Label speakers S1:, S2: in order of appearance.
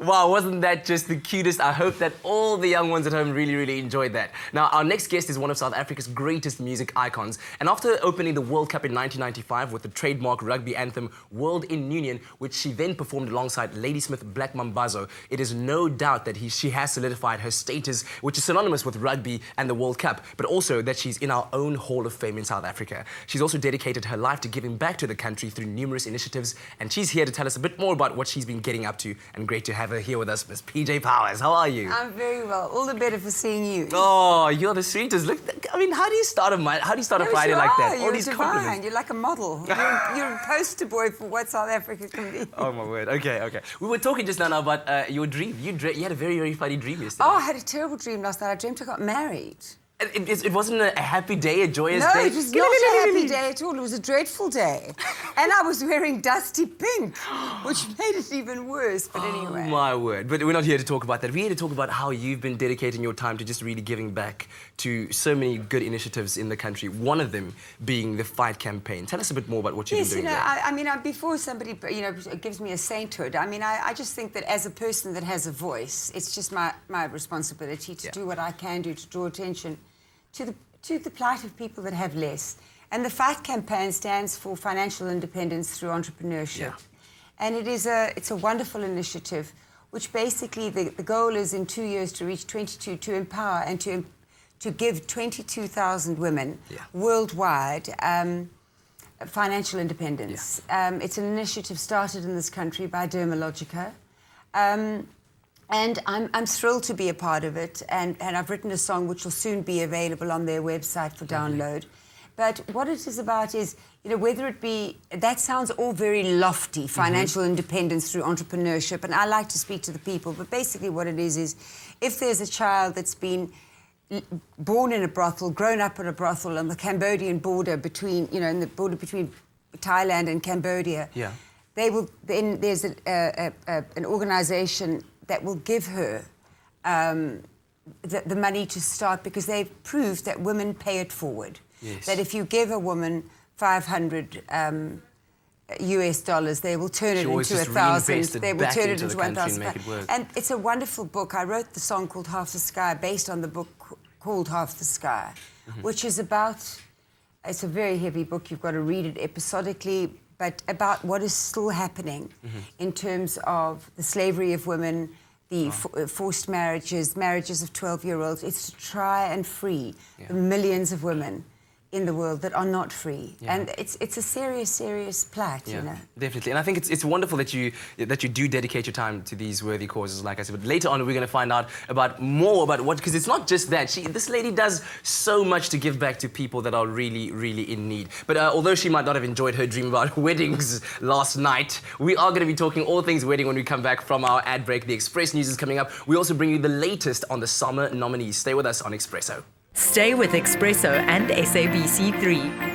S1: Wow, wasn't that just the cutest? I hope that all the young ones at home really, really enjoyed that. Now, our next guest is one of South Africa's greatest music icons. And after opening the World Cup in 1995 with the trademark rugby anthem World in Union, which she then performed alongside Ladysmith Black Mambazo, it is no doubt that she has solidified her status, which is synonymous with rugby and the World Cup, but also that she's in our own Hall of Fame in South Africa. She's also dedicated her life to giving back to the country through numerous initiatives, and she's here to tell us a bit more about what she's been getting up to. And great to have her here with us, Miss PJ Powers. How are you?
S2: I'm very well. All the better for seeing you.
S1: Oh, you're the sweetest. Look, I mean, how do you start a Friday like that?
S2: All these compliments. You're like a model. You're a poster boy for what South Africa can be.
S1: Oh my word. Okay. We were talking just now about your dream. You had a very, very funny dream yesterday.
S2: Oh, I had a terrible dream last night. I dreamt I got married.
S1: It wasn't a happy day, a joyous day?
S2: No, it was not a happy day at all. It was a dreadful day. And I was wearing dusty pink, which made it even worse, but anyway.
S1: Oh, my word. But we're not here to talk about that. We're here to talk about how you've been dedicating your time to just really giving back to so many good initiatives in the country, one of them being the Fight campaign. Tell us a bit more about what you've been doing there.
S2: I mean, before somebody, gives me a sainthood, I mean, I just think that as a person that has a voice, it's just my responsibility to do what I can do to draw attention to the plight of people that have less. And the Fight campaign stands for financial independence through entrepreneurship.
S1: Yeah.
S2: And it's a wonderful initiative, which basically the goal is in 2 years to reach 22, to empower and to give 22,000 women worldwide financial independence.
S1: Yeah.
S2: It's an initiative started in this country by Dermalogica. And I'm thrilled to be a part of it, and I've written a song which will soon be available on their website for download. But what it is about is, whether it be, that sounds all very lofty, financial independence through entrepreneurship, and I like to speak to the people, but basically what it is if there's a child that's been born in a brothel, grown up in a brothel on the Cambodian border between, in the border between Thailand and Cambodia, there's an organisation that will give her the money to start, because they've proved that women pay it forward.
S1: Yes.
S2: That if you give a woman $500 US, they will turn it into 1,000. They will turn it into 1,000. And it's a wonderful book. I wrote the song called Half the Sky based on the book called Half the Sky, which is about, it's a very heavy book. You've got to read it episodically, but about what is still happening in terms of the slavery of women, the forced marriages of 12-year-olds. It's to try and free the millions of women in the world that are not free. And it's a serious plight,
S1: Definitely. And I think it's wonderful that you do dedicate your time to these worthy causes, like I said. But later on, we're going to find out more about what, because it's not just that. This lady does so much to give back to people that are really, really in need. But although she might not have enjoyed her dream about weddings last night, we are going to be talking all things wedding when we come back from our ad break. The Express News is coming up. We also bring you the latest on the summer nominees. Stay with us on eXpresso.
S3: Stay with eXpresso and SABC3.